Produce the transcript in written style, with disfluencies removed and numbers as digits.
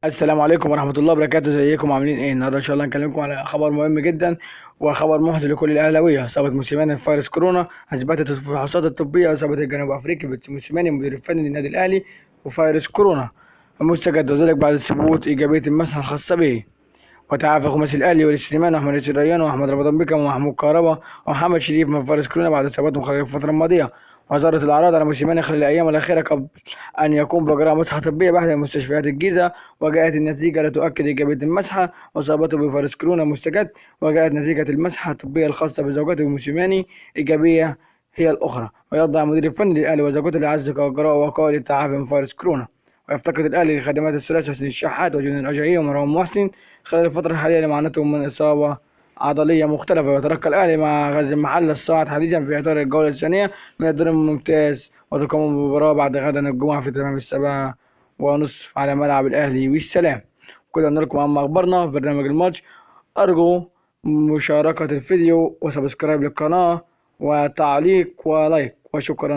السلام عليكم ورحمة الله وبركاته، ازيكم عاملين ايه؟ النهارده ان شاء الله هنكلمكم على خبر مهم جدا وخبر محزن لكل الاهلاوية. اصابة موسيماني بفيروس كورونا. اثبتت الفحوصات الطبية اصابة الجنوب افريقي موسيماني المدير الفني للنادي الاهلي وفيروس كورونا مستجد، وذلك بعد ثبوت ايجابية المسحة الخاصة به. وتعافى خماسي الاهلي وليد سليمان واحمد رشيد ريان واحمد رمضان بيكم ومحمود كهربا ومحمد شريف من فيروس كورونا بعد اصابتهم خلال الفترة الماضية. وظهرت الأعراض على موسيماني خلال الأيام الأخيرة قبل أن يقوم بإجراء مسحة طبية بأحد مستشفيات الجيزة، وجاءت النتيجة لتؤكد إيجابية المسحة وإصابته بفيروس كورونا مستجد. وجاءت نتيجة المسحة الطبية الخاصة بزوجته موسيماني إيجابية هي الأخرى. ويضع المدير الفني للأهلي وزوجته الأعز كإجراء وقائي للتعافي من فيروس كورونا. ويفتقد الأهلي لخدمات الثلاثي حسين الشحات وجنين الأجايي ومروان محسن خلال الفترة الحالية لمعاناتهم من إصابة عضلية مختلفة. ويترقى الأهلي مع غزل المحلة الصاعد حديثا في إطار الجولة الثانية من الدور الممتاز، وتقام المباراة بعد غدا الجمعة في تمام 7:30 على ملعب الأهلي والسلام. كده نراكم عما أخبارنا في برنامج الماتش. أرجو مشاركة الفيديو وسبسكرايب للقناة وتعليق ولايك، وشكرا.